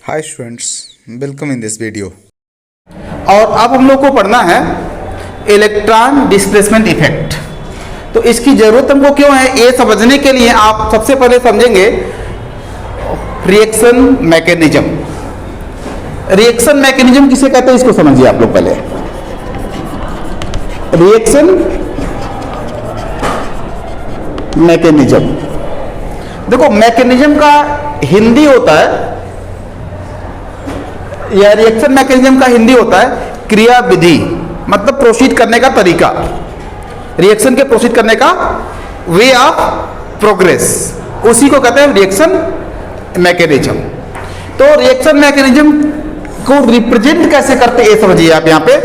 Hi students, welcome in this video. और अब हम लोग को पढ़ना है इलेक्ट्रॉन डिस्प्लेसमेंट इफेक्ट। तो इसकी जरूरत हमको क्यों है, ये समझने के लिए आप सबसे पहले समझेंगे रिएक्शन मैकेनिज्म। रिएक्शन मैकेनिज्म किसे कहते हैं, इसको समझिए आप लोग पहले। रिएक्शन मैकेनिज्म, देखो मैकेनिज्म का हिंदी होता है, या रिएक्शन मैकेनिज्म का हिंदी होता है क्रिया विधि, मतलब प्रोसीड करने का तरीका। रिएक्शन के प्रोसीड करने का वे ऑफ प्रोग्रेस, उसी को कहते हैं रिएक्शन मैकेनिज्म। तो रिएक्शन मैकेनिज्म को रिप्रेजेंट कैसे करते हैं ये समझिए आप। यहाँ पे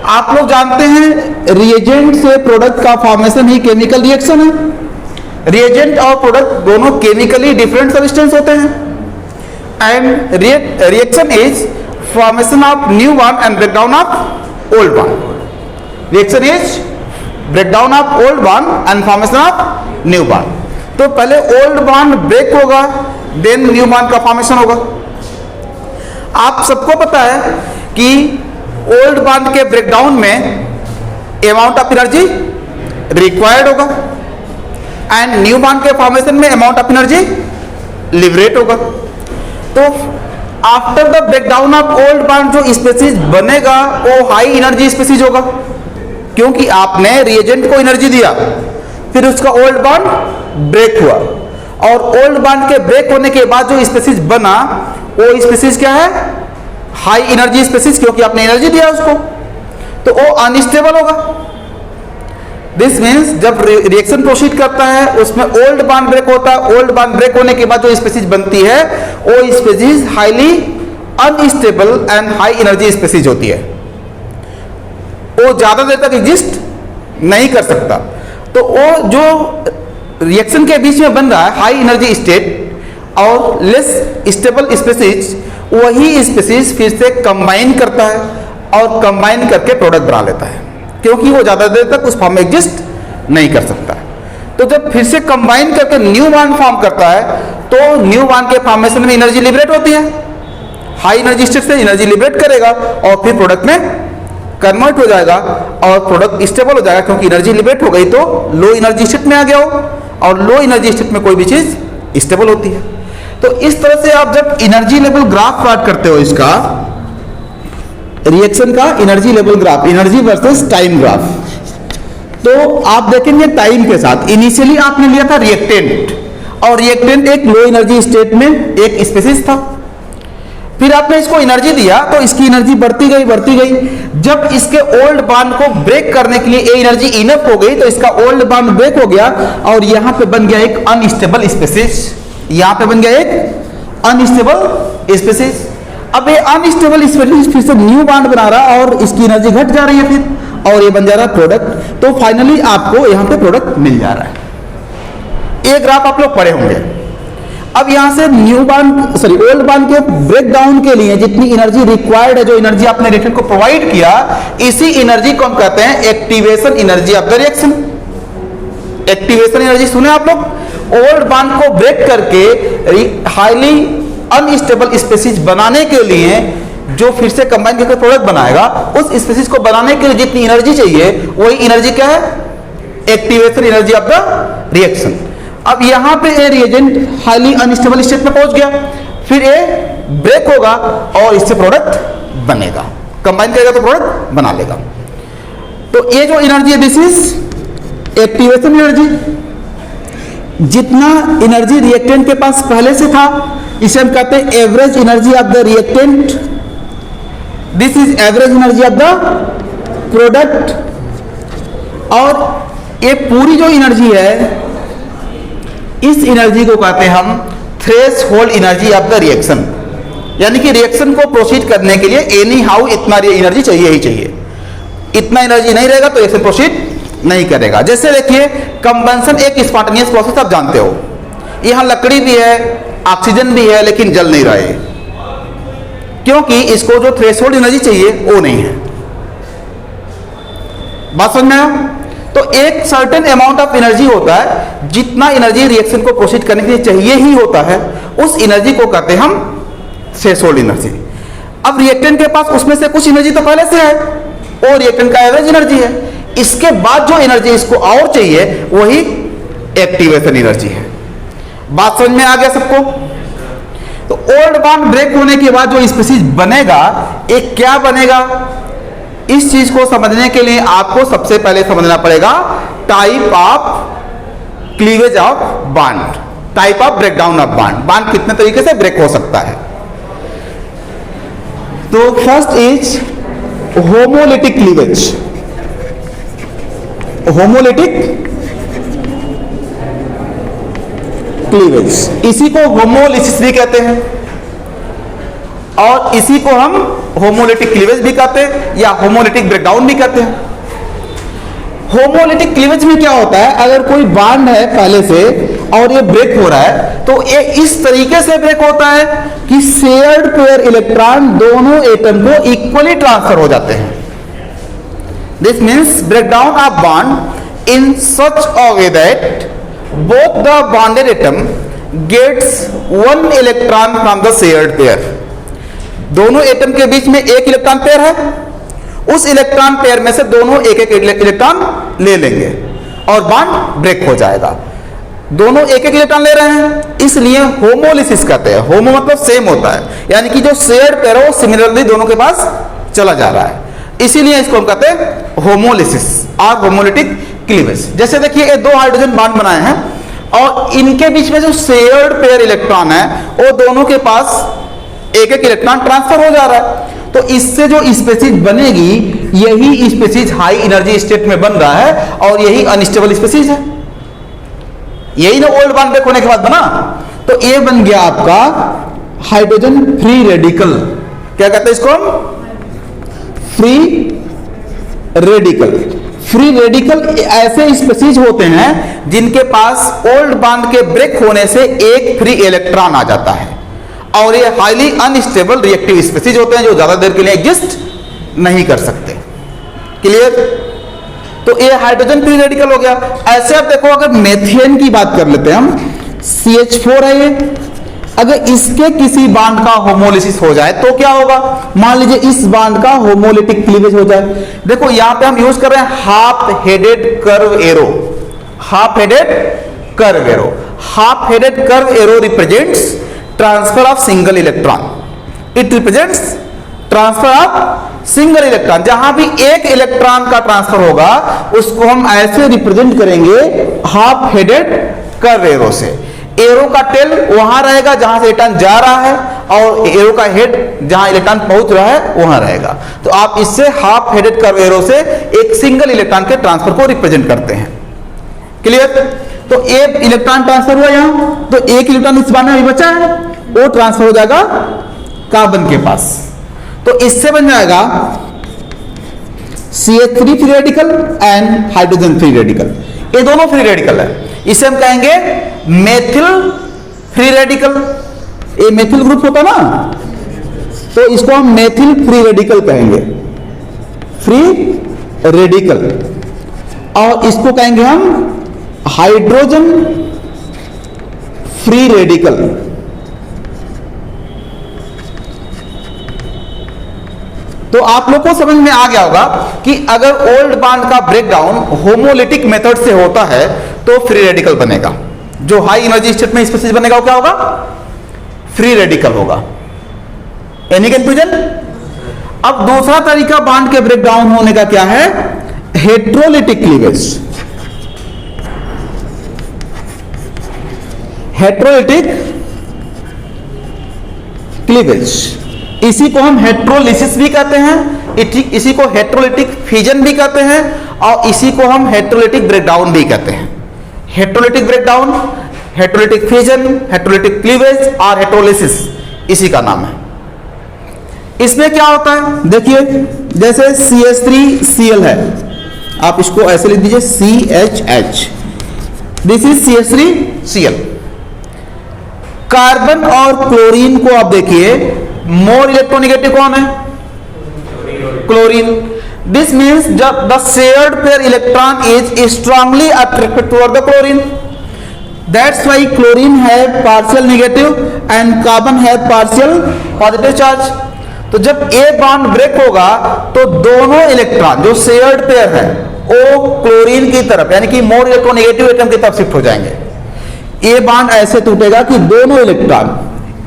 आप लोग जानते हैं रिएजेंट से प्रोडक्ट का फॉर्मेशन ही केमिकल रिएक्शन है। रिएजेंट और प्रोडक्ट दोनों केमिकली डिफरेंट सब्सटेंस होते हैं। And reaction is formation of new bond and breakdown of old bond. Reaction is breakdown of old bond and formation of new bond. तो पहले old bond break होगा, then new bond का formation होगा। आप सबको पता है कि old bond के breakdown में amount of energy required होगा and new bond के formation में amount of energy liberate होगा। तो after the breakdown of old bond जो स्पीसीज बनेगा वो हाई एनर्जी स्पीसीज होगा, क्योंकि आपने रिएजेंट को एनर्जी दिया, फिर उसका ओल्ड बॉन्ड ब्रेक हुआ, और ओल्ड बॉन्ड के ब्रेक होने के बाद जो स्पीसीज बना वो स्पीसीज क्या है, हाई एनर्जी स्पीसीज, क्योंकि आपने एनर्जी दिया उसको, तो वो अनस्टेबल होगा। दिस मीन्स जब रिएक्शन प्रोसीड करता है उसमें ओल्ड बॉन्ड ब्रेक होता है, ओल्ड बॉन्ड ब्रेक होने के बाद जो स्पीसीज बनती है वो species highly unstable and high energy species होती है, वो ज्यादा देर तक एग्जिस्ट नहीं कर सकता। तो वो जो रिएक्शन के बीच में बन रहा है हाई एनर्जी स्टेट और लेस स्टेबल स्पीसीज, वही स्पीसीज फिर से कंबाइन करता है और कंबाइन करके प्रोडक्ट बना लेता है, क्योंकि वो ज्यादा देर तक उस फॉर्म में एग्जिस्ट नहीं कर सकता। तो जब फिर से कंबाइन करके न्यू बॉन्ड फॉर्म करता है तो न्यू बॉन्ड के फॉर्मेशन में एनर्जी लिबरेट होती है, हाई एनर्जी स्टेट से एनर्जी लिबरेट करेगा और फिर प्रोडक्ट में कन्वर्ट हो जाएगा और प्रोडक्ट स्टेबल हो जाएगा, क्योंकि एनर्जी लिबरेट हो गई तो लो एनर्जी स्टेट में आ गया हो, और लो एनर्जी स्टेट में कोई भी चीज स्टेबल होती है। तो इस तरह से आप जब एनर्जी लेवल ग्राफ प्लॉट करते हो, इसका रिएक्शन का energy level graph, energy versus time graph, तो आप देखेंगे टाइम के साथ इनिशियली आपने लिया था रिएक्टेंट, और रिएक्टेंट एक लो एनर्जी स्टेट में एक स्पीसीज था, फिर आपने इसको एनर्जी दिया तो इसकी एनर्जी बढ़ती गई। जब इसके ओल्ड बॉन्ड को ब्रेक करने के लिए ये एनर्जी इनफ हो गई तो इसका ओल्ड बॉन्ड ब्रेक हो गया और यहां पे बन गया एक अनस्टेबल स्पीसीज, यहां पे बन गया एक अनस्टेबल स्पीसीज। अब ये अनस्टेबल स्पीसीज फिर से न्यू बॉन्ड बना रहा है और इसकी एनर्जी घट जा रही है फिर, और ये बन जा रहा है प्रोडक्ट। तो फाइनली आपको यहां पे प्रोडक्ट मिल जा रहा है। एक ग्राफ आप लोग पढ़े होंगे। अब यहां से न्यू बॉन्ड ओल्ड बॉन्ड के ब्रेक डाउन के लिए जितनी एनर्जी रिक्वायर्ड है, जो एनर्जी आपने रिएक्टेंट को प्रोवाइड किया, इसी एनर्जी को हम कहते हैं activation energy of the reaction. Activation energy सुने आप लोग, ओल्ड बॉन्ड को ब्रेक करके हाईली अनस्टेबल स्पीसीज बनाने के लिए जो फिर से कंबाइन करके प्रोडक्ट बनाएगा, उस स्पीसीज को बनाने के लिए जितनी एनर्जी चाहिए वही एनर्जी क्या है, activation energy of the reaction. अब यहां पे ए रिएजेंट हाईली अनस्टेबल स्टेट में पहुंच गया, फिर ए ब्रेक होगा और इससे प्रोडक्ट बनेगा, कंबाइन करेगा तो प्रोडक्ट बना लेगा। तो ये जो एनर्जी है दिस इज एक्टिवेशन एनर्जी। जितना एनर्जी रिएक्टेंट के पास पहले से था इसे हम कहते हैं average energy of the reactant, this is average energy of the product. और ये पूरी जो एनर्जी है इस एनर्जी को कहते हैं हम threshold energy of the reaction, यानी कि रिएक्शन को प्रोसीड करने के लिए एनी हाउ इतना एनर्जी चाहिए ही चाहिए, इतना एनर्जी नहीं रहेगा तो रिएक्शन प्रोसीड नहीं करेगा। जैसे देखिए कंबंशन एक स्पॉन्टेनियस प्रोसेस आप जानते हो, यहां लकड़ी भी है, ऑक्सीजन भी है, लेकिन जल नहीं रहा है, क्योंकि इसको जो थ्रेशोल्ड एनर्जी चाहिए वो नहीं है। बात समझ में आया? तो एक सर्टेन अमाउंट ऑफ एनर्जी होता है, जितना एनर्जी रिएक्शन को प्रोसीड करने के लिए चाहिए ही होता है, उस एनर्जी को कहते हैं हम थ्रेशोल्ड एनर्जी। अब रिएक्टेंट के पास उसमें से कुछ एनर्जी तो पहले से है, और रिएक्टेंट का एवरेज एनर्जी है। इसके बाद जो एनर्जी इसको और चाहिए वही एक्टिवेशन एनर्जी है। बात समझ में आ गया सबको? तो ओल्ड बॉन्ड ब्रेक होने के बाद जो स्पीशीज बनेगा, एक क्या बनेगा, इस चीज को समझने के लिए आपको सबसे पहले समझना पड़ेगा type of cleavage of bond, type of breakdown of bond. Bond कितने तरीके से ब्रेक हो सकता है। तो first is homolytic cleavage. Homolytic cleavage, इसी को होमोलिसिस भी कहते हैं, और इसी को हम होमोलिटिक क्लीवेज भी कहते हैं या होमोलिटिक ब्रेकडाउन भी कहते हैं। होमोलिटिक क्लीवेज में क्या होता है, अगर कोई बॉन्ड है पहले से और ये ब्रेक हो रहा है तो ये इस तरीके से ब्रेक होता है कि शेयर्ड पेयर इलेक्ट्रॉन दोनों एटम को इक्वली ट्रांसफर हो जाते हैं। This means breakdown of bond in such a way that both the bonded atom gets one electron from the shared pair। दोनों एटम के बीच में एक इलेक्ट्रॉन पेयर है, उस इलेक्ट्रॉन पेयर में से दोनों एक एक इलेक्ट्रॉन ले लेंगे और बॉन्ड ब्रेक हो जाएगा। दोनों एक एक इलेक्ट्रॉन ले रहे हैं, इसलिए होमोलिसिस कहते हैं। होमो मतलब सेम होता है, यानी कि जो शेयर्ड पेयर है वो सिमिलरली दोनों के पास चला जा रहा है, इसीलिए इसको हम कहते हैं होमोलिसिस और होमोलिटिक क्लीवेज। जैसे देखिए ये दो हाइड्रोजन बॉन्ड बनाए हैं और इनके बीच में जो शेयर्ड पेयर इलेक्ट्रॉन है वो दोनों के पास एक एक इलेक्ट्रॉन ट्रांसफर हो जा रहा है। तो इससे जो स्पीशीज बनेगी यही स्पीशीज हाई एनर्जी स्टेट में बन रहा है और यही अनस्टेबल स्पीशीज है। यही ना ओल्ड बॉन्ड ब्रेक होने के बाद बना। तो ये बन गया आपका हाइड्रोजन फ्री रेडिकल। क्या कहते हैं इसको हम? Free radical. फ्री रेडिकल ऐसे स्पीशीज होते हैं जिनके पास ओल्ड बॉन्ड के ब्रेक होने से एक फ्री इलेक्ट्रॉन आ जाता है, और ये हाईली अनस्टेबल रिएक्टिव स्पीशीज होते हैं जो ज्यादा देर के लिए एग्जिस्ट नहीं कर सकते। क्लियर? तो ये हाइड्रोजन फ्री रेडिकल हो गया। ऐसे आप देखो, अगर मेथेन की बात कर लेते हैं हम, CH4 है ये, अगर इसके किसी बॉन्ड का होमोलिसिस हो जाए तो क्या होगा? मान लीजिए इस बॉन्ड का होमोलिटिक क्लीवेज हो जाए। देखो यहां पे हम यूज कर रहे हैं half headed curve arrow. Half headed curve arrow, half headed curve arrow represents transfer of single electron. It represents transfer of single electron. जहां भी एक इलेक्ट्रॉन का ट्रांसफर होगा उसको हम ऐसे रिप्रेजेंट करेंगे हाफ हेडेड कर्व एरो से। एरो का टेल वहां रहेगा जहां से इलेक्ट्रॉन जा रहा है, और एरो का हेड जहां इलेक्ट्रॉन पहुंच रहा है वहां रहेगा। तो आप इससे हाफ हेडेड कर्व एरो से एक सिंगल इलेक्ट्रॉन के ट्रांसफर को रिप्रेजेंट करते हैं। क्लियर? तो एक इलेक्ट्रॉन ट्रांसफर हुआ यहां, तो एक इलेक्ट्रॉन इस बार में अभी बचा है, वो ट्रांसफर हो जाएगा कार्बन के पास। तो इससे बन जाएगा CH3 free radical and hydrogen free radical. ये दोनों फ्री रेडिकल है। इसे हम कहेंगे मेथिल फ्री रेडिकल। ये मेथिल ग्रुप होता ना, तो इसको हम मेथिल फ्री रेडिकल कहेंगे, फ्री रेडिकल। और इसको कहेंगे हम हाइड्रोजन फ्री रेडिकल। तो आप लोग को समझ में आ गया होगा कि अगर ओल्ड बॉन्ड का ब्रेकडाउन होमोलिटिक मेथड से होता है तो फ्री रेडिकल बनेगा। जो हाई एनर्जी स्टेट में स्पीशीज बनेगा वो क्या होगा? फ्री रेडिकल होगा। Any confusion? अब दूसरा तरीका बॉन्ड के ब्रेकडाउन होने का क्या है? Heterolytic cleavage. हेट्रोलिटिक क्लीवेज, इसी को हम हेट्रोलिसिस भी कहते हैं, इसी को हेट्रोलिटिक फिजन भी कहते हैं, और इसी को हम हेट्रोलिटिक ब्रेकडाउन भी कहते हैं। Heterolytic breakdown, heterolytic fission, heterolytic cleavage और हेट्रोलिसिस इसी का नाम है। इसमें क्या होता है? देखिए जैसे CH3Cl है, आप इसको ऐसे लिख दीजिए CHH। This is CH3Cl। Carbon और क्लोरीन को आप देखिए, मोर इलेक्ट्रोनेगेटिव कौन है? Chlorine. This means the shared pair electron is strongly attracted toward the chlorine. That's why chlorine है पार्शियल नेगेटिव एंड कार्बन है पार्शियल पॉजिटिव चार्ज। तो जब ए बॉन्ड ब्रेक होगा तो दोनों इलेक्ट्रॉन जो शेयर्ड पेयर है वो क्लोरीन की तरफ यानी कि मोर इलेक्ट्रोनेगेटिव एटम की तरफ शिफ्ट हो जाएंगे। ए बॉन्ड ऐसे टूटेगा कि दोनों इलेक्ट्रॉन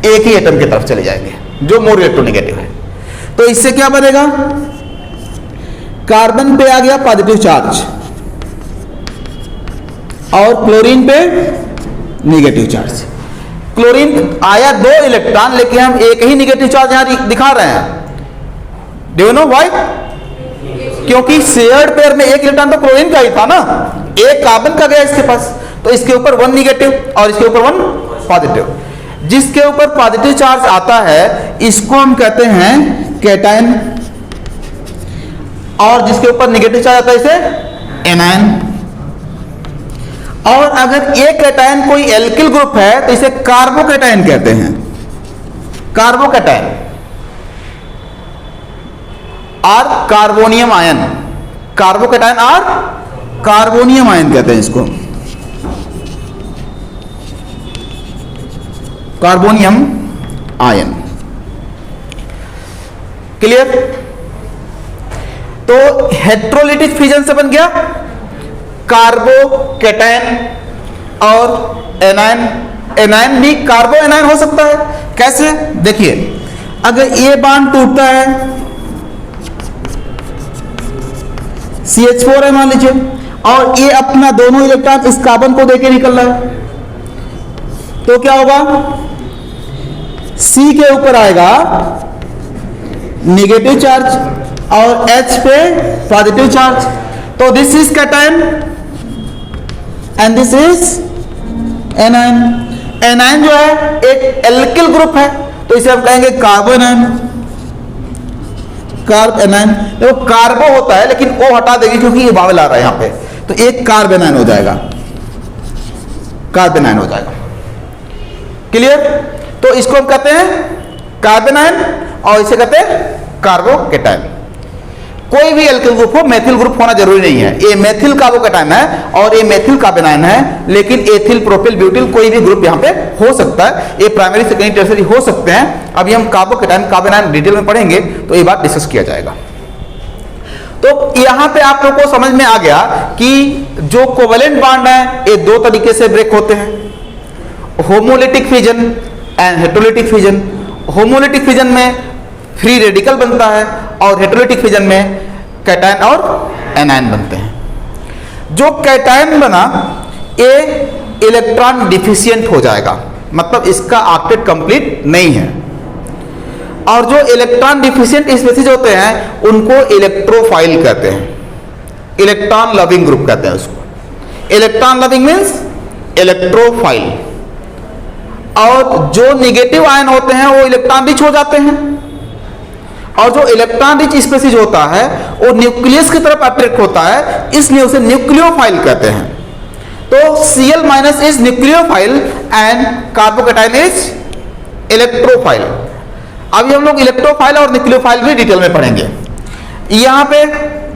एक ही एटम की तरफ चले जाएंगे जो मोर इलेक्ट्रोनेगेटिव है। तो इससे क्या बनेगा, कार्बन पे आ गया पॉजिटिव चार्ज और क्लोरीन पे नेगेटिव चार्ज। क्लोरीन आया दो इलेक्ट्रॉन लेकिन हम एक ही नेगेटिव चार्ज यहां दिखा रहे हैं। Do you know why? क्योंकि शेयर्ड पेयर में एक इलेक्ट्रॉन तो क्लोरीन का ही था ना, एक कार्बन का गया इसके पास, तो इसके ऊपर 1 नेगेटिव और इसके ऊपर 1 पॉजिटिव। जिसके ऊपर पॉजिटिव चार्ज आता है इसको हम कहते हैं कैटायन और जिसके ऊपर नेगेटिव चार्ज आता है इसे एनायन। और अगर एक कैटायन कोई एल्किल ग्रुप है तो इसे कार्बोकैटायन कहते हैं, कार्बोकैटायन। और कार्बोनियम आयन, कार्बोकैटायन और कार्बोनियम आयन कहते हैं इसको, कार्बोनियम आयन। क्लियर? तो हेट्रोलिटिक फिजन से बन गया कार्बोकैटायन और एनायन। एनायन भी कार्बो एनायन हो सकता है। कैसे? देखिए, अगर ये बॉन्ड टूटता है CH4 है मान लीजिए और ये अपना दोनों इलेक्ट्रॉन इस कार्बन को देके निकल रहा है, तो क्या होगा, C के ऊपर आएगा नेगेटिव चार्ज और H पे पॉजिटिव चार्ज। तो this is cation and this is anion. Anion जो है एक एल्किल ग्रुप है तो इसे हम कहेंगे कार्बो एनायन, कार्ब एनायन। देखो कार्बो होता है लेकिन ओ हटा देगी क्योंकि ये वावल आ रहा है यहां पे, तो एक कार्ब एनायन हो जाएगा, कार्ब एनायन हो जाएगा। क्लियर? तो इसको हम कहते हैं कार्बन आयन और इसे कहते हैं कार्बोकैटायन। कोई भी एल्किल ग्रुप हो, मेथिल ग्रुप होना जरूरी नहीं है। ये मेथिल कार्बोकैटायन है और ये मेथिल कार्बन आयन है, लेकिन एथिल प्रोपिल ब्यूटिल कोई भी ग्रुप यहां पे हो सकता है। ये प्राइमरी सेकेंडरी टर्शियरी हो सकते हैं। अभी हम कार्बोकैटायन कार्बन आयन डिटेल में पढ़ेंगे तो ये बात डिस्कस किया जाएगा। तो यहां पे आप लोगों को समझ में आ गया कि जो कोवेलेंट बॉन्ड है ये दो तरीके से ब्रेक होते हैं, homolytic fission and heterolytic fission. Homolytic fission में फ्री रेडिकल बनता है और हेटेरोलिटिक फिजन में कैटायन और एनायन बनते हैं। जो कैटायन बना ये इलेक्ट्रॉन डिफिशिएंट हो जाएगा, मतलब इसका ऑक्टेट कंप्लीट नहीं है। और जो इलेक्ट्रॉन डिफिशिएंट स्पीशीज होते हैं उनको इलेक्ट्रोफाइल कहते हैं, इलेक्ट्रॉन लविंग ग्रुप कहते हैं उसको। Electron loving means electrophile. और जो नेगेटिव आयन होते हैं वो इलेक्ट्रॉन रिच हो जाते हैं और जो इलेक्ट्रॉन रिच स्पीशीज होता है वो न्यूक्लियस की तरफ अट्रैक्ट होता है, इसलिए उसे न्यूक्लियोफाइल कहते हैं। तो Cl- is nucleophile and carbocation is electrophile. अभी हम लोग इलेक्ट्रोफाइल और न्यूक्लियोफाइल भी डिटेल में पढ़ेंगे। यहां पे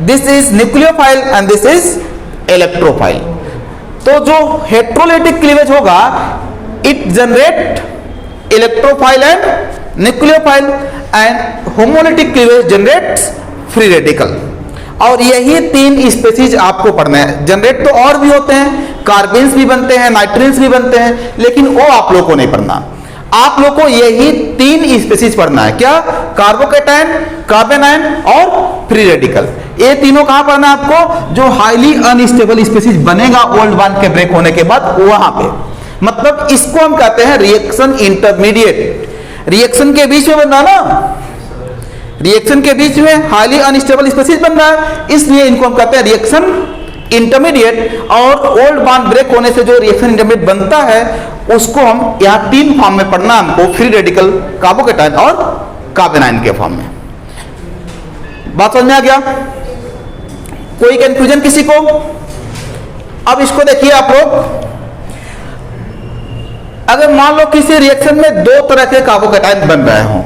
this is nucleophile and this is electrophile. तो जो हेटेरोलिटिक क्लीवेज होगा it generate electrophile and nucleophile and homolytic cleavage generates free radical. और यही तीन स्पीशीज आपको पढ़ना है। जनरेट तो और भी होते हैं, कार्बेन्स भी बनते हैं, नाइट्रेन्स भी बनते हैं, लेकिन वो आप लोगों को नहीं पढ़ना। आप लोग को यही तीन स्पीशीज पढ़ना है। क्या? कार्बोकैटायन, कार्बन आयन और फ्री रेडिकल। ये तीनों कहां पढ़ना है आपको? जो हाईली अनस्टेबल स्पीशीज बनेगा ओल्ड बॉन्ड के ब्रेक होने के बाद वहां पे। मतलब इसको हम कहते हैं रिएक्शन इंटरमीडिएट। रिएक्शन के बीच में बन रहा ना, रिएक्शन के बीच में हाईली अनस्टेबल स्पीशीज बन रहा है, इसलिए इनको हम कहते हैं रिएक्शन इंटरमीडिएट। और ओल्ड बॉन्ड ब्रेक होने से जो रिएक्शन इंटरमीडिएट बनता है उसको हम यहां तीन फॉर्म में पढ़ना हमको, फ्री रेडिकल, कार्बोकैटायन और कार्बन आयन के फॉर्म में। बात समझ में आ गया? कोई कंफ्यूजन किसी को? अब इसको देखिए आप लोग, अगर मान लो किसी रिएक्शन में दो तरह के कार्बोकैटायन बन रहे हो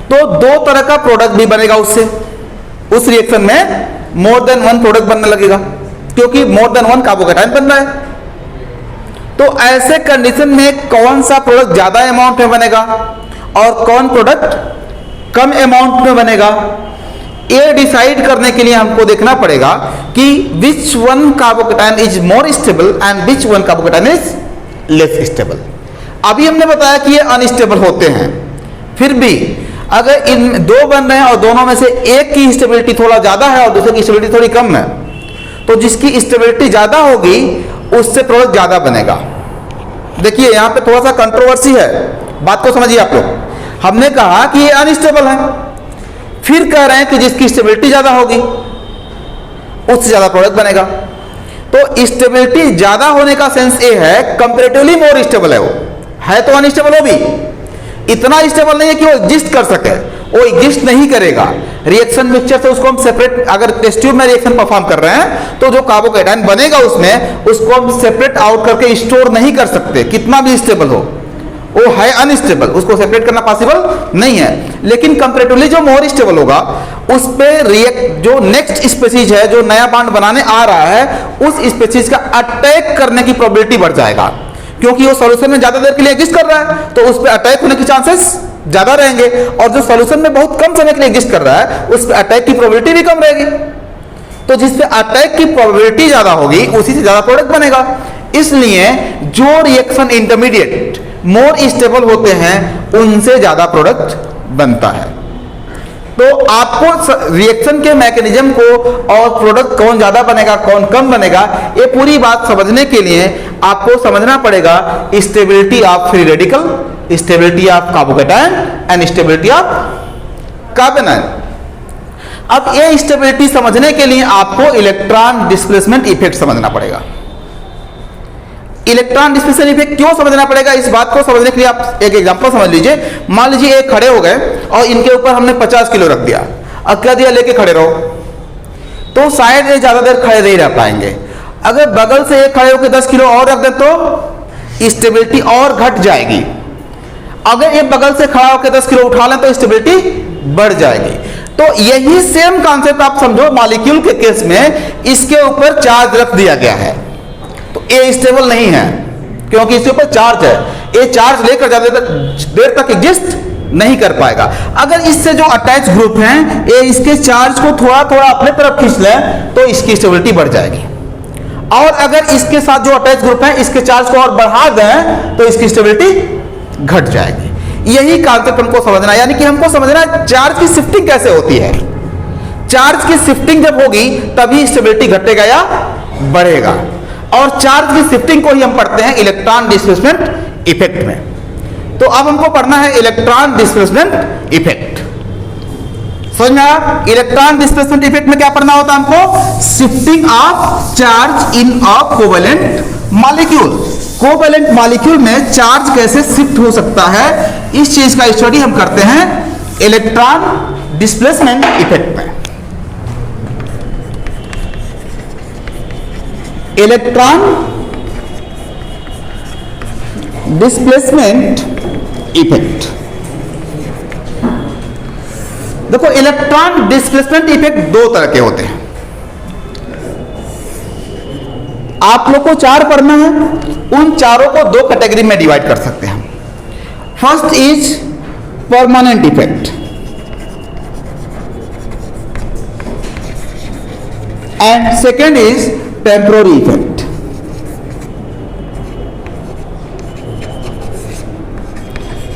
तो दो तरह का प्रोडक्ट भी बनेगा उससे। उस रिएक्शन में मोर देन वन प्रोडक्ट बनने लगेगा क्योंकि मोर देन वन कार्बोकैटायन बन रहा है। तो ऐसे कंडीशन में कौन सा प्रोडक्ट ज्यादा अमाउंट में बनेगा और कौन प्रोडक्ट कम अमाउंट में बनेगा, ये डिसाइड करने के लिए हमको देखना पड़ेगा कि which one carbocation is more stable and which one carbocation is less stable. अभी हमने बताया कि ये अनस्टेबल होते हैं, फिर भी अगर इन दो बन रहे हैं और दोनों में से एक की स्टेबिलिटी थोड़ा ज्यादा है और दूसरे की स्टेबिलिटी थोड़ी कम है, तो जिसकी स्टेबिलिटी ज्यादा होगी उससे प्रोडक्ट ज्यादा बनेगा। देखिए यहां पे थोड़ा सा कंट्रोवर्सी है, बात को समझिए आप लोग। हमने कहा कि ये अनस्टेबल है, फिर कह रहे हैं कि जिसकी स्टेबिलिटी ज्यादा होगी उससे ज्यादा प्रोडक्ट बनेगा। तो स्टेबिलिटी ज्यादा होने का सेंस ये है कंपैरेटिवली मोर स्टेबल है, वो है तो अनस्टेबल हो भी, इतना स्टेबल नहीं है कि वो एग्जिस्ट कर सके, वो एग्जिस्ट नहीं करेगा। रिएक्शन मिक्सचर से उसको हम सेपरेट, अगर टेस्ट ट्यूब में रिएक्शन परफॉर्म कर रहे हैं तो जो कार्बोकेटाइन बनेगा उसमें, उसको हम सेपरेट आउट करके स्टोर नहीं कर सकते, कितना भी स्टेबल हो, वो है अनस्टेबल, उसको सेपरेट करना पॉसिबल नहीं है। लेकिन कंपैरेटिवली जो मोर स्टेबल होगा उस पे रिएक्ट, जो नेक्स्ट स्पीसीज है जो नया बॉन्ड बनाने आ रहा है, उस स्पीसीज का अटैक करने की प्रोबेबिलिटी बढ़ जाएगा, क्योंकि वो सॉल्यूशन में ज्यादा देर के लिए एग्जिस्ट कर रहा है तो उस पर अटैक होने के चांसेस ज्यादा रहेंगे, और जो सॉल्यूशन में बहुत कम समय के लिए एग्जिस्ट कर रहा है उस पर अटैक की प्रोबेबिलिटी भी कम रहेगी। तो जिससे अटैक की प्रोबेबिलिटी ज्यादा होगी उसी से ज्यादा प्रोडक्ट बनेगा। इसलिए जो रिएक्शन इंटरमीडिएट मोर स्टेबल होते हैं उनसे ज्यादा प्रोडक्ट बनता है। तो आपको रिएक्शन के मैकेनिज्म को और प्रोडक्ट कौन ज्यादा बनेगा कौन कम बनेगा, ये पूरी बात समझने के लिए आपको समझना पड़ेगा stability of free radical, stability of carbocation and stability of carbanion. अब ये स्टेबिलिटी समझने के लिए आपको इलेक्ट्रॉन डिस्प्लेसमेंट इफेक्ट समझना पड़ेगा। इलेक्ट्रॉन डिस्प्लेसमेंट इफेक्ट क्यों समझना पड़ेगा, इस बात को समझने के लिए आप एक एग्जांपल समझ लीजिए। मान लीजिए एक खड़े हो गए और इनके ऊपर हमने 50 किलो रख दिया और कह दिया लेके खड़े रहो, तो शायद ये ज्यादा देर खड़े नहीं रह पाएंगे। अगर बगल से एक खड़े होकर 10 किलो और रख दें तो स्टेबिलिटी और घट जाएगी। अगर एक बगल से खड़ा होकर 10 किलो उठा लें तो स्टेबिलिटी बढ़ जाएगी। तो यही सेम कॉन्सेप्ट आप समझो मॉलिक्यूल के केस में, इसके ऊपर चार्ज रख दिया गया है तो ये स्टेबल नहीं है क्योंकि इसके ऊपर चार्ज है, ये चार्ज लेकर ज्यादा देर तक एग्जिस्ट नहीं कर पाएगा। अगर इससे जो अटैच ग्रुप हैं ये इसके चार्ज को थोड़ा थोड़ा अपने तरफ खींच लें तो इसकी स्टेबिलिटी बढ़ जाएगी, और अगर इसके साथ जो अटैच ग्रुप है इसके चार्ज को और बढ़ा दें तो इसकी स्टेबिलिटी घट जाएगी। यही कॉन्सेप्ट हमको समझना है, यानी कि हमको समझना है चार्ज की शिफ्टिंग कैसे होती है। चार्ज की शिफ्टिंग जब होगी तभी स्टेबिलिटी घटेगा या बढ़ेगा, और चार्ज की शिफ्टिंग को ही हम पढ़ते हैं इलेक्ट्रॉन डिस्प्लेसमेंट इफेक्ट में। तो अब हमको पढ़ना है इलेक्ट्रॉन डिस्प्लेसमेंट इफेक्ट। समझ में आया? इलेक्ट्रॉन डिस्प्लेसमेंट इफेक्ट में क्या पढ़ना होता है हमको? Shifting of charge in a covalent molecule. Covalent molecule में चार्ज कैसे शिफ्ट हो सकता है, इस चीज का स्टडी हम करते हैं इलेक्ट्रॉन डिस्प्लेसमेंट इफेक्ट में। Electron displacement effect. देखो इलेक्ट्रॉन डिस्प्लेसमेंट इफेक्ट दो तरह के होते हैं, आप लोग को चार पढ़ना है, उन चारों को दो कैटेगरी में डिवाइड कर सकते हैं। First is permanent effect and second is temporary effect.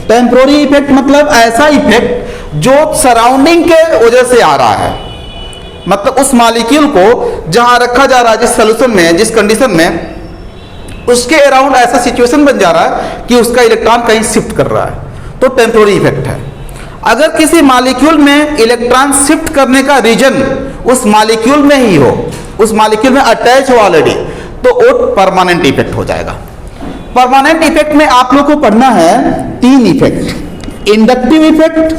Temporary effect मतलब ऐसा इफेक्ट जो सराउंडिंग के वजह से आ रहा है, मतलब उस मॉलिक्यूल को जहां रखा जा रहा है, जिस सॉल्यूशन में, जिस कंडीशन में, उसके अराउंड ऐसा सिचुएशन बन जा रहा है कि उसका इलेक्ट्रॉन कहीं शिफ्ट कर रहा है, तो टेम्पोररी इफेक्ट है। अगर किसी मॉलिक्यूल में इलेक्ट्रॉन शिफ्ट करने का रीजन उस मॉलिक्यूल में ही हो, उस मॉलिक्यूल में अटैच हो ऑलरेडी, तो वो परमानेंट इफेक्ट हो जाएगा। परमानेंट इफेक्ट में आप लोग को पढ़ना है तीन effect: inductive effect,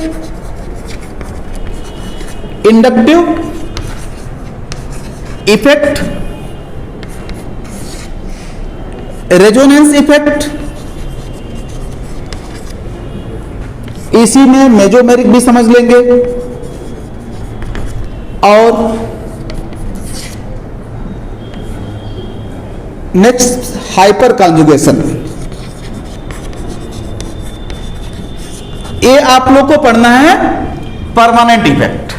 inductive effect, resonance effect, इसी में मेजोमेरिक भी समझ लेंगे, और नेक्स्ट हाइपर कॉन्जुगेशन, ये आप लोग को पढ़ना है परमानेंट इफेक्ट,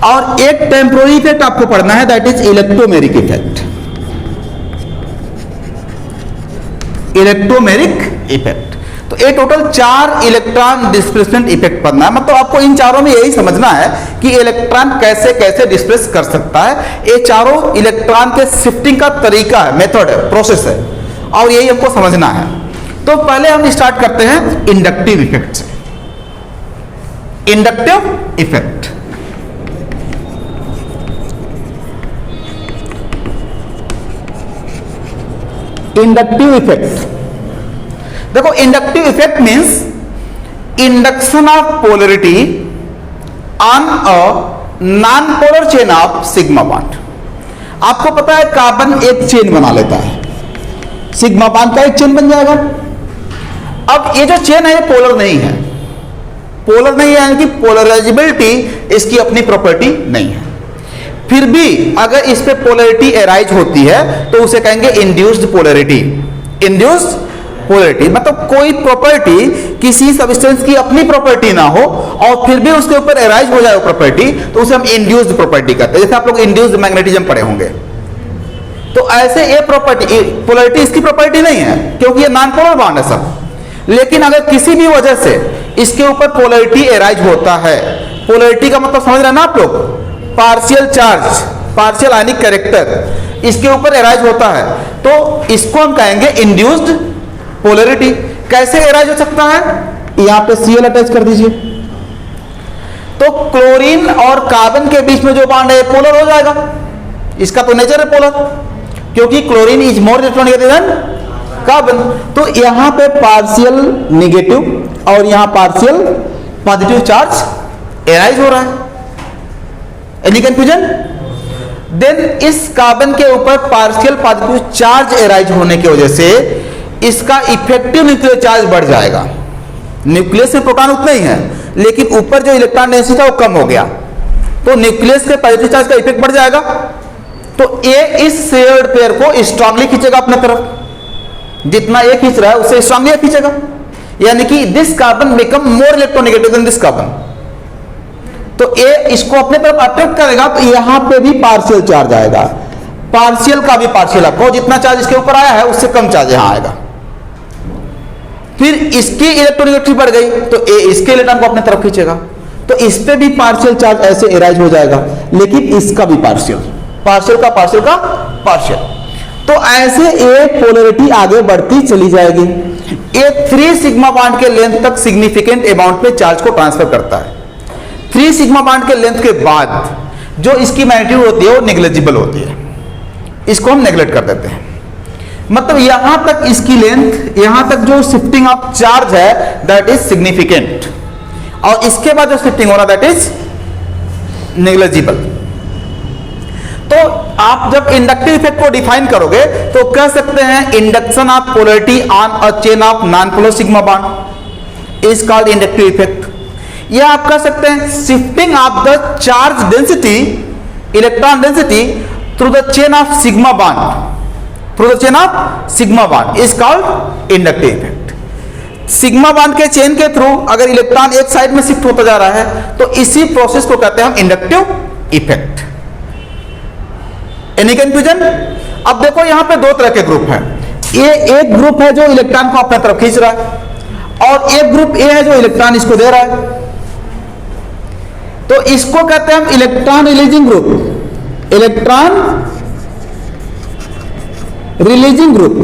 और एक टेम्पोररी इफेक्ट आपको पढ़ना है, that is electromeric effect. Electromeric effect, तो ये टोटल 4 इलेक्ट्रॉन डिस्प्लेसमेंट इफेक्ट पढ़ना है। मतलब आपको इन चारों में यही समझना है कि इलेक्ट्रॉन कैसे कैसे डिस्प्लेस कर सकता है। ये चारों इलेक्ट्रॉन के शिफ्टिंग का तरीका है, मेथड है, प्रोसेस है, और यही हमको समझना है। तो पहले हम स्टार्ट करते हैं इंडक्टिव इफेक्ट से। इंडक्टिव इफेक्ट, इंडक्टिव इफेक्ट, देखो inductive effect means induction of polarity on a non polar chain of sigma bond. आपको पता है कार्बन एक चेन बना लेता है, सिग्मा बॉन्ड का एक चेन बन जाएगा। अब ये जो चेन है ये पोलर नहीं है, पोलर नहीं है यानी कि पोलराइजेबिलिटी इसकी अपनी प्रॉपर्टी नहीं है। फिर भी अगर इस पे पोलरिटी अराइज होती है तो उसे कहेंगे इंड्यूस्ड पोलरिटी। इंड्यूस्ड पोलरिटी मतलब कोई प्रॉपर्टी किसी सब्सटेंस की अपनी प्रॉपर्टी ना हो और फिर भी उसके ऊपर अराइज हो जाए प्रॉपर्टी, तो उसे हम इंड्यूस्ड प्रॉपर्टी कहते हैं। जैसे आप लोग इंड्यूस्ड मैग्नेटिज्म पढ़े होंगे, तो ऐसे ये प्रॉपर्टी पोलरिटी इसकी प्रॉपर्टी नहीं है क्योंकि ये नॉन पोलर बॉन्ड है सब। लेकिन अगर किसी भी वजह से इसके ऊपर पोलरिटी अराइज होता है, पोलरिटी का मतलब समझ रहे हैं ना आप लोग, पार्शियल चार्ज, पार्शियल आयनिक कैरेक्टर इसके ऊपर अराइज होता है, तो इसको हम कहेंगे इंड्यूस्ड पोलरिटी। कैसे अराइज हो सकता है, यहां पे Cl अटैच कर दीजिए, तो क्लोरीन और कार्बन के बीच में जो बॉन्ड है पोलर हो जाएगा। इसका तो नेचर है पोलर, क्योंकि chlorine is more electronegative than carbon. तो यहां पे पार्शियल नेगेटिव और यहां पार्शियल पॉजिटिव चार्ज अराइज हो रहा है। Any confusion? देन इस कार्बन के ऊपर पार्शियल पॉजिटिव चार्ज अराइज होने की वजह से इसका इफेक्टिव न्यूक्लियर चार्ज बढ़ जाएगा। न्यूक्लियस में प्रोटॉन उतना ही है, लेकिन ऊपर जो इलेक्ट्रॉन डेंसिटी था वो कम हो गया, तो न्यूक्लियस के पॉजिटिव चार्ज का इफेक्ट बढ़ जाएगा। तो ए इस शेयर्ड पेयर को स्ट्रांगली खींचेगा अपने तरफ, जितना ए खींच रहा है उससे स्ट्रांगली खींचेगा, यानी कि this carbon become more electronegative than this carbon. तो ए इसको अपने तरफ अट्रैक्ट करेगा, तो यहां पे भी पार्शियल चार्ज आएगा, पार्शियल का भी पार्शियल आपको, जितना चार्ज इसके ऊपर आया है उससे कम चार्ज यहां आएगा। फिर इसकी इलेक्ट्रोनेगेटिविटी बढ़ गई तो ए इसके इलेक्ट्रॉन को अपने तरफ खींचेगा, तो इस पे भी पार्शियल चार्ज ऐसे अराइज हो जाएगा, लेकिन इसका भी पार्शियल, पार्शियल का पार्शियल का पार्शियल। तो ऐसे ए पोलरिटी आगे बढ़ती चली जाएगी। ए 3 सिग्मा बॉन्ड के लेंथ तक सिग्निफिकेंट अमाउंट में चार्ज को ट्रांसफर करता है। 3 सिग्मा बॉन्ड के लेंथ के बाद जो इसकी मैग्नीट्यूड होती है वो नेग्लिजिबल होती है, इसको हम नेग्लेक्ट कर देते हैं। मतलब यहां तक इसकी लेंथ, यहां तक जो शिफ्टिंग ऑफ चार्ज है दैट इज सिग्निफिकेंट, और इसके बाद जो शिफ्टिंग हो रहा दैट इज नेग्लिजिबल। तो आप जब इंडक्टिव इफेक्ट को डिफाइन करोगे तो कह सकते हैं induction of polarity on a chain of non polar sigma bond is called inductive effect. या आप कह सकते हैं shifting of the charge density, electron density through the chain of sigma bond, through the chain of sigma bond is called inductive effect. Sigma bond के chain के through अगर electron एक side में शिफ्ट होता जा रहा है तो इसी प्रोसेस को कहते हैं हम इंडक्टिव इफेक्ट। Any confusion? अब देखो यहां पे 2 तरह के ग्रुप हैं। ये एक ग्रुप है जो इलेक्ट्रॉन को अपने तरफ खींच रहा है, और एक ग्रुप ए है जो इलेक्ट्रॉन इसको दे रहा है। तो इसको कहते हैं हम electron releasing group, electron releasing group,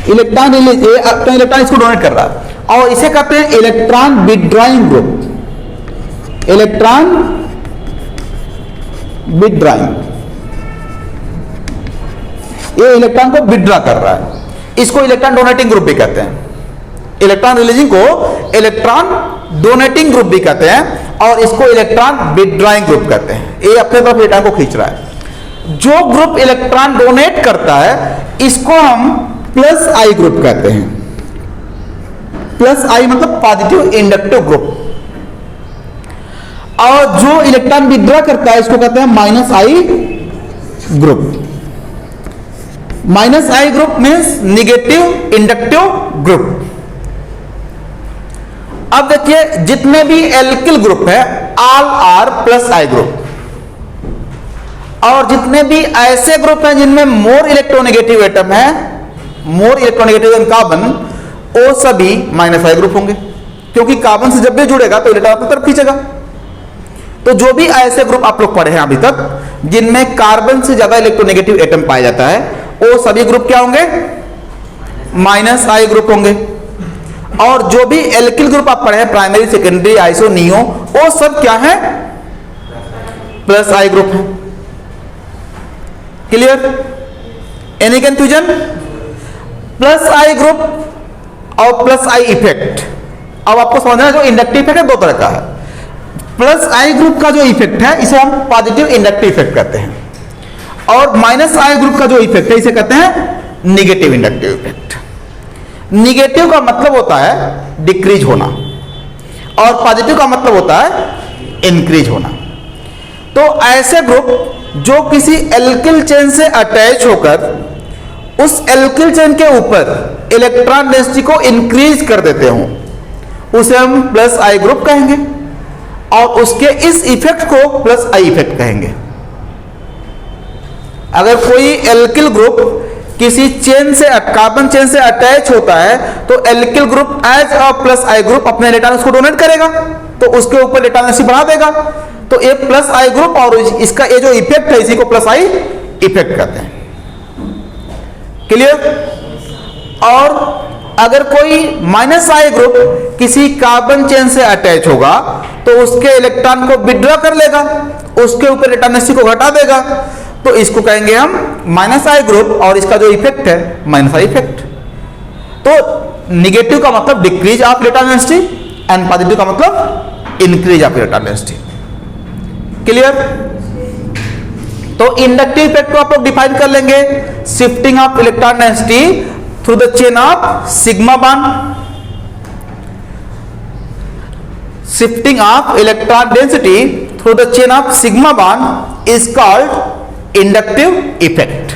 electron release, ये अपना इलेक्ट्रॉन इसको डोनेट कर रहा है, और इसे कहते हैं electron withdrawing group, electron withdrawing. ये इलेक्ट्रॉन को विथड्रॉ कर रहा है, इसको इलेक्ट्रॉन डोनेटिंग ग्रुप भी कहते हैं। इलेक्ट्रॉन रिलीजिंग को इलेक्ट्रॉन डोनेटिंग ग्रुप भी कहते हैं, और इसको इलेक्ट्रॉन विथड्रॉइंग ग्रुप कहते हैं। ये अपने तरफ इलेक्ट्रॉन को खींच रहा है। जो ग्रुप इलेक्ट्रॉन डोनेट करता है इसको हम प्लस आई ग्रुप कहते हैं। प्लस आई मतलब पॉजिटिव इंडक्टिव ग्रुप, और जो इलेक्ट्रॉन विथड्रॉ करता है इसको कहते हैं minus I group. Minus I group means negative inductive group. अब देखिए जितने भी एल्किल ग्रुप है all are plus I group, और जितने भी ऐसे ग्रुप हैं जिनमें मोर इलेक्ट्रोनेगेटिव एटम है, मोर इलेक्ट्रोनेगेटिव देन कार्बन, वो सभी माइनस आई ग्रुप होंगे, क्योंकि कार्बन से जब भी जुड़ेगा तो इलेक्ट्रॉन अपनी तरफ खींचेगा। तो जो भी ऐसे ग्रुप आप लोग पढ़े हैं अभी तक जिनमें कार्बन से ज्यादा इलेक्ट्रोनेगेटिव एटम पाया जाता है, वो सभी ग्रुप क्या होंगे? माइनस आई ग्रुप होंगे। और जो भी एल्किल ग्रुप आप पढ़े हैं प्राइमरी, सेकेंडरी, आइसो, नियो, वो सब क्या है? प्लस आई ग्रुप है। Clear? Any confusion? Plus I group और प्लस आई इफेक्ट। अब आपको समझना है जो इंडक्टिव इफेक्ट है दो तरह का है। प्लस आई ग्रुप का जो इफेक्ट है इसे हम पॉजिटिव इंडक्टिव इफेक्ट कहते हैं, और माइनस आई ग्रुप का जो इफेक्ट है इसे कहते हैं निगेटिव इंडक्टिव इफेक्ट। निगेटिव का मतलब होता है डिक्रीज होना, और पॉजिटिव का मतलब होता है इंक्रीज होना। तो ऐसे ग्रुप जो किसी एल्किल चेन से अटैच होकर उस एल्किल चेन के ऊपर इलेक्ट्रॉन डेंसिटी को इंक्रीज कर देते हो, उसे हम प्लस आई ग्रुप कहेंगे, और उसके इस इफेक्ट को प्लस आई इफेक्ट कहेंगे। अगर कोई एल्किल ग्रुप किसी चेन से, कार्बन चेन से अटैच होता है, तो alkyl group as a plus I group अपने इलेक्ट्रॉन को डोनेट करेगा, तो उसके ऊपर इलेक्ट्रॉन डेंसिटी बढ़ा देगा। तो ये प्लस आई ग्रुप और इसका ये जो इफेक्ट है इसी को प्लस आई इफेक्ट कहते हैं। क्लियर? और अगर कोई माइनस आई ग्रुप किसी कार्बन चेन से अटैच होगा तो उसके इलेक्ट्रॉन को विड्रॉ कर लेगा, उसके ऊपर इलेक्ट्रॉन डेंसिटी को घटा देगा, तो इसको कहेंगे हम माइनस आई ग्रुप, और इसका जो इफेक्ट है माइनस आई इफेक्ट। तो निगेटिव का मतलब decrease of electron density and positive का मतलब increase of electron density. Clear? तो इंडक्टिव इफेक्ट को आप लोग डिफाइन कर लेंगे, shifting of electron density through the chain of sigma bond. Shifting of electron density through the chain of sigma bond is called inductive effect.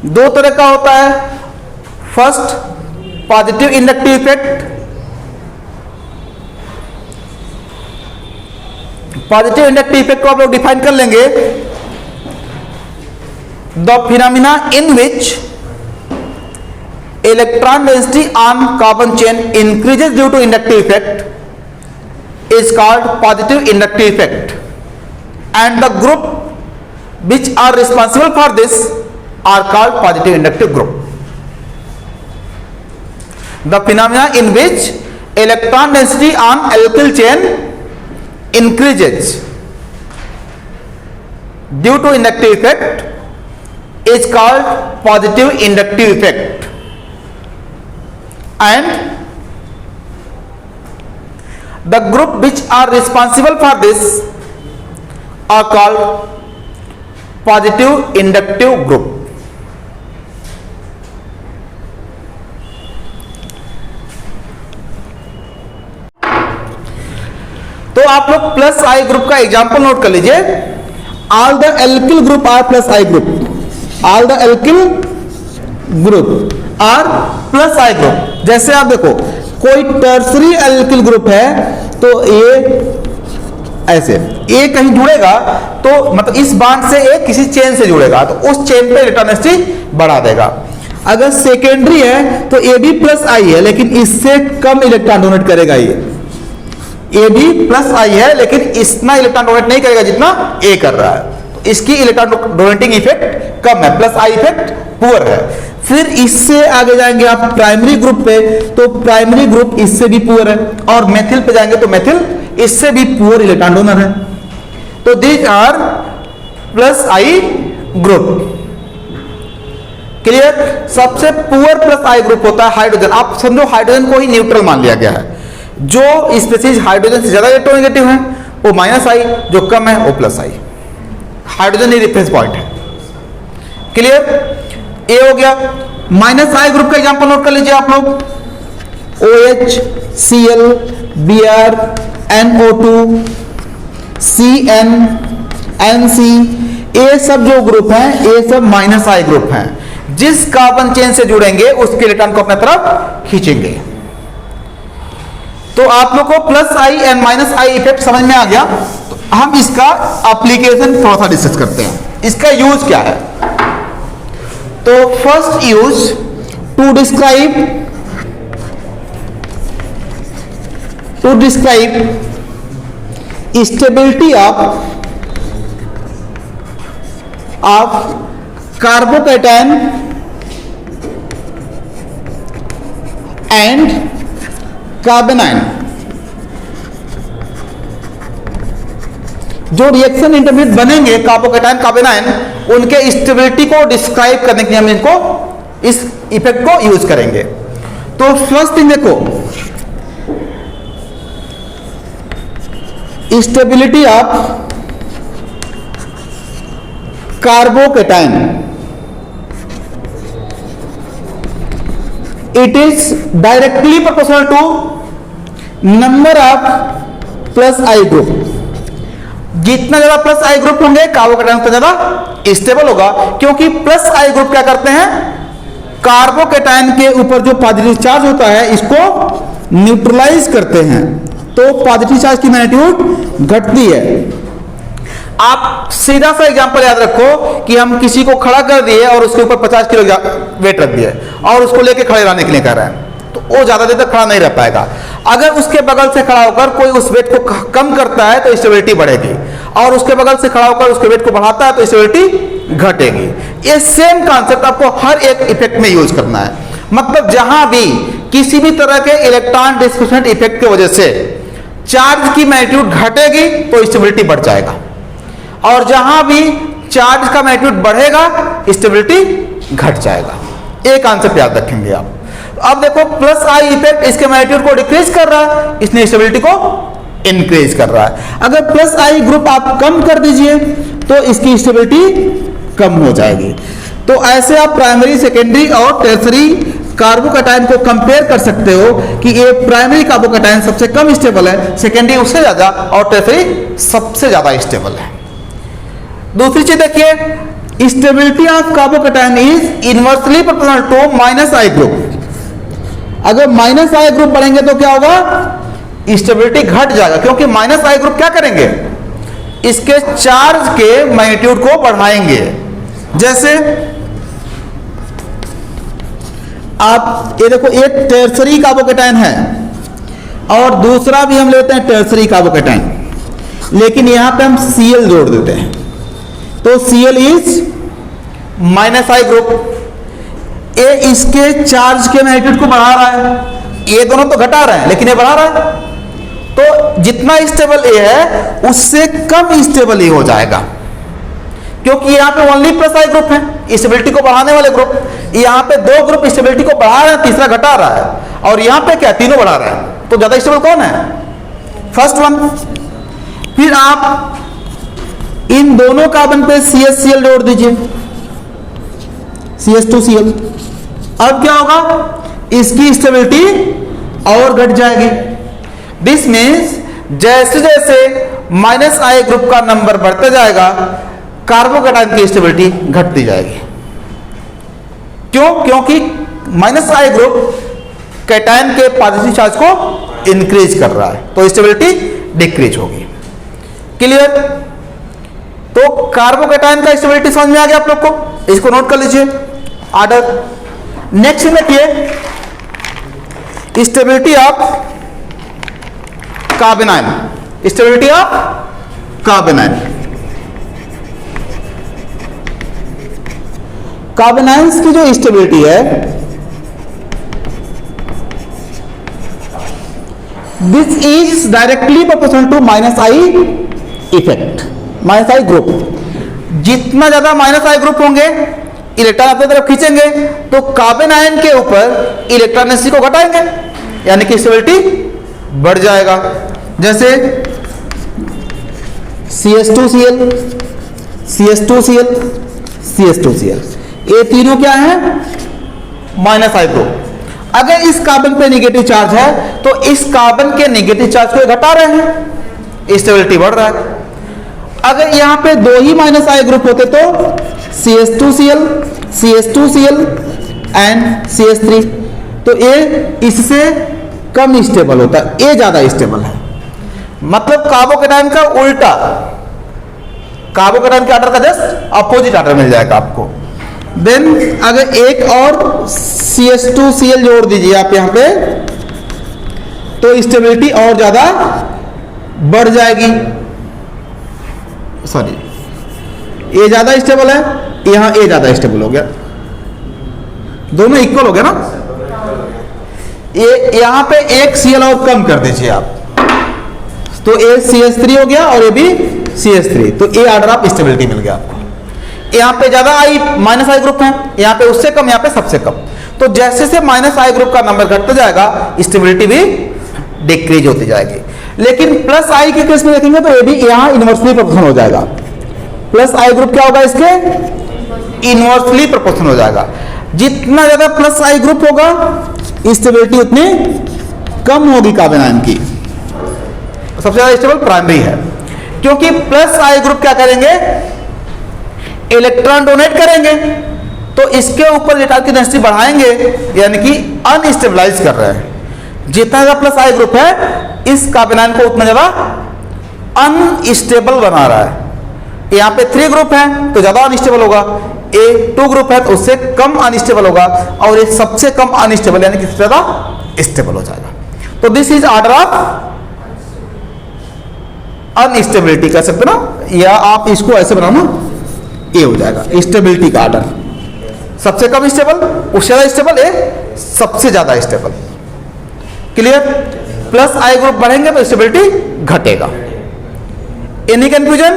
दो तरह का होता है, first positive inductive effect. Positive inductive effect को आप लोग define कर लेंगे, the phenomena in which electron density on carbon chain increases due to inductive effect is called positive inductive effect, and the group which are responsible for this are called positive inductive group. The phenomena in which electron density on alkyl chain increases due to inductive effect is called positive inductive effect, and the group which are responsible for this are called positive inductive group. तो आप लोग plus I group का example note कर लीजिए। All the alkyl group are plus I group. All the alkyl group are plus I group. जैसे आप देखो कोई टर्सरी एल्किल ग्रुप है तो ये ऐसे ए कहीं जुड़ेगा तो मतलब इस बॉन्ड से ए किसी चेन से जुड़ेगा तो उस चेन पे इलेक्ट्रॉन डेंसिटी बढ़ा देगा। अगर सेकेंडरी है तो ए बी प्लस आई है लेकिन इससे कम इलेक्ट्रॉन डोनेट करेगा। ये बी प्लस आई है लेकिन इतना इलेक्ट्रॉन डोनेट नहीं करेगा जितना ए कर रहा है, तो इसकी इलेक्ट्रॉन डोनेटिंग इफेक्ट कम है, प्लस आई इफेक्ट पुअर है। फिर इससे आगे जाएंगे आप प्राइमरी ग्रुप पे तो प्राइमरी ग्रुप इससे भी पुअर है, और मेथिल पे जाएंगे तो मेथिल इससे भी पुअर इलेक्ट्रॉन डोनर है। तो these are plus I group. Clear? सबसे पुअर प्लस आई ग्रुप होता है हाइड्रोजन। आप समझो हाइड्रोजन को ही न्यूट्रल मान लिया गया है। जो स्पीसीज हाइड्रोजन से ज्यादा इलेक्ट्रोनेगेटिव है वो माइनस आई, जो कम है वो प्लस आई। हाइड्रोजन ही रेफरेंस पॉइंट है। क्लियर? ए हो गया। माइनस आई ग्रुप का एग्जांपल नोट कर लीजिए आप लोग। OH, Cl, Br, NO2, CN, NC, ये सब जो ग्रुप हैं ये सब माइनस आई ग्रुप हैं। जिस कार्बन चेन से जुड़ेंगे उसके इलेक्ट्रॉन को अपने तरफ खींचेंगे। तो आप लोग को plus I and minus I effect समझ में आ गया। तो हम इसका एप्लीकेशन थोड़ा सा डिस्कस करते हैं, इसका यूज क्या है। तो first use to describe stability of carbocation and carbanion. जो रिएक्शन इंटरमीडिएट बनेंगे कार्बोकैटायन कार्बेनाइन, उनके स्टेबिलिटी को डिस्क्राइब करने के लिए हम इनको इस इफेक्ट को यूज करेंगे। तो फर्स्ट थिंग देखो, stability of carbocation, it is directly proportional to number of plus I group। जितना ज्यादा प्लस आई ग्रुप होंगे कार्बोकैटायन उतना ज्यादा स्टेबल होगा, क्योंकि प्लस आई ग्रुप क्या करते हैं, कार्बोकैटायन के ऊपर जो पॉजिटिव चार्ज होता है इसको न्यूट्रलाइज करते हैं, तो पॉजिटिव चार्ज की मैग्नीट्यूड घटती है। आप सीधा सा एग्जांपल याद रखो कि हम किसी को खड़ा कर दिए और उसके ऊपर 50 किलो वेट रख दिए और उसको लेके खड़े रहने के लिए कह रहे हैं, तो वो ज्यादा देर तक खड़ा नहीं रह पाएगा। अगर उसके बगल से खड़ा होकर कोई उस वेट को कम करता है तो स्टेबिलिटी बढ़ेगी, और उसके बगल से खड़ा होकर उसके वेट को बढ़ाता है तो स्टेबिलिटी घटेगी। ये सेम कॉन्सेप्ट आपको हर एक इफेक्ट में यूज करना है। मतलब जहां भी किसी भी तरह के इलेक्ट्रॉन डिस्प्लेसमेंट इफेक्ट की वजह से चार्ज की मैग्नीट्यूड घटेगी तो स्टेबिलिटी बढ़ जाएगा, और जहां भी चार्ज का मैग्नीट्यूड बढ़ेगा स्टेबिलिटी घट जाएगा। एक कॉन्सेप्ट याद रखेंगे आप। अब देखो प्लस आई इफेक्ट इसके मैग्नीट्यूड को डिक्रीज कर रहा है, इसने स्टेबिलिटी को इंक्रीज कर रहा है। अगर प्लस आई ग्रुप आप कम कर दीजिए तो इसकी स्टेबिलिटी कम हो जाएगी। तो ऐसे आप प्राइमरी, सेकेंडरी और टर्सरी कार्बोकैटायन को कंपेयर कर सकते हो कि ये प्राइमरी कार्बोकैटायन सबसे कम स्टेबल है, सेकेंडरी उससे ज्यादा और टर्सरी सबसे ज्यादा स्टेबल है। दूसरी चीज देखिए, stability of carbocation is inversely proportional to minus I group. अगर माइनस आई ग्रुप बढ़ेंगे तो क्या होगा, स्टेबिलिटी घट जाएगा, क्योंकि माइनस आई ग्रुप क्या करेंगे, इसके चार्ज के मैग्नीट्यूड को बढ़ाएंगे। जैसे आप ये देखो, एक टर्सरी कार्बोकैटायन है और दूसरा भी हम लेते हैं टर्सरी कार्बोकैटायन, लेकिन यहां पे हम Cl जोड़ देते हैं, तो Cl is minus I group. ये इसके चार्ज के मैग्नीट्यूड को बढ़ा रहा है, ये दोनों तो घटा रहे हैं लेकिन ये बढ़ा रहा है, तो जितना स्टेबल ए है उससे कम स्टेबल ए हो जाएगा, क्योंकि यहाँ पे ओनली प्लस आई ग्रुप है स्टेबिलिटी को बढ़ाने वाले ग्रुप। यहाँ पे दो ग्रुप स्टेबिलिटी को बढ़ा रहे हैं, तीसरा घटा रहा है, और यहाँ पे क्या तीनों बढ़ा रहे हैं, तो ज्यादा स्टेबल कौन है, फर्स्ट वन। फिर आप इन दोनों कार्बन पे CH_Cl जोड़ दीजिए, CH2Cl। अब क्या होगा, इसकी स्टेबिलिटी और घट जाएगी। दिस मीन्स जैसे जैसे माइनस आई ग्रुप का नंबर बढ़ते जाएगा कार्बोकैटायन की स्टेबिलिटी घटती जाएगी। क्यों, क्योंकि माइनस आई ग्रुप कैटायन के पॉजिटिव चार्ज को इंक्रीज कर रहा है, तो स्टेबिलिटी डिक्रीज होगी। क्लियर। तो कार्बोकैटायन का स्टेबिलिटी समझ में आ गया आप लोग को, इसको नोट कर लीजिए ऑर्डर। नेक्स्ट देखिए, stability of carbanion, stability of carbanion. Carbanions की जो स्टेबिलिटी है, this is directly proportional to minus I effect, minus I group. जितना ज्यादा माइनस आई ग्रुप होंगे इलेक्ट्रॉन अपनी तरफ खींचेंगे, तो कार्बेनाइन के ऊपर इलेक्ट्रॉन डेंसिटी को घटाएंगे, यानी कि स्टेबिलिटी बढ़ जाएगा। जैसे CH2Cl, CH2Cl, CH2Cl, ये तीनों क्या है, माइनस आई ग्रुप। अगर इस कार्बन पे नेगेटिव चार्ज है तो इस कार्बन के नेगेटिव चार्ज को घटा रहे हैं, स्टेबिलिटी बढ़ रहा है। अगर यहां पे दो ही माइनस आई ग्रुप होते तो CH2Cl CH2Cl एंड CH3। तो ए इससे कम स्टेबल होता है, ए ज्यादा स्टेबल है। मतलब कार्बोकेटाइन का उल्टा, कार्बोकेटाइन के ऑर्डर का जस्ट अपोजिट ऑर्डर मिल जाएगा आपको। देन अगर एक और CH2Cl जोड़ दीजिए आप यहां पे, तो स्टेबिलिटी और ज्यादा बढ़ जाएगी। सॉरी, ए ज्यादा स्टेबल है, यहां ए ज्यादा स्टेबल हो गया, दोनों इक्वल हो गया ना। ये यहां पे एक Cl और कम कर दीजिए आप, तो ए CH3 हो गया और ए भी CH3, तो ए ऑर्डर ऑफ स्टेबिलिटी मिल गया आपको। यहाँ पे ज्यादा आई माइनस आई ग्रुप है, यहाँ पे उससे कम, यहाँ पे सबसे कम। तो जैसे से माइनस आई ग्रुप का नंबर घटता जाएगा स्टेबिलिटी भी डिक्रीज होती जाएगी। लेकिन प्लस आई के केस में देखेंगे तो ये भी यहाँ इनवर्सली प्रोपोर्शनल हो जाएगा। प्लस आई ग्रुप क्या होगा इसके, इनवर्सली प्रोपोर्शनल हो जाएगा। जितना ज्यादा प्लस आई ग्रुप होगा स्टेबिलिटी उतनी कम होगी कार्बन आयन की। सबसे ज्यादा स्टेबल प्राइमरी है, क्योंकि प्लस आई ग्रुप क्या करेंगे, इलेक्ट्रॉन डोनेट करेंगे, तो इसके ऊपर इलेक्ट्रॉन की डेंसिटी बढ़ाएंगे, यानी कि अनस्टेबलाइज कर रहे हैं। जितना ज्यादा प्लस आई ग्रुप है इस कार्बन आयन को उतना ज्यादा अनस्टेबल बना रहा है। यहाँ पे 3 ग्रुप है तो ज्यादा अनस्टेबल होगा, ए 2 ग्रुप है तो उससे कम अनस्टेबल होगा, और ये सबसे कम अनस्टेबल यानी कि सबसे ज्यादा स्टेबल हो जाएगा। तो this is order of unstability कह सकते ना, या आप इसको ऐसे बनाना, ए हो जाएगा स्टेबिलिटी का ऑर्डर। सबसे कम स्टेबल, उससे ज्यादा स्टेबल, ए सबसे ज्यादा stable. Clear? Plus I group बढ़ेंगे तो स्टेबिलिटी घटेगा। Any confusion?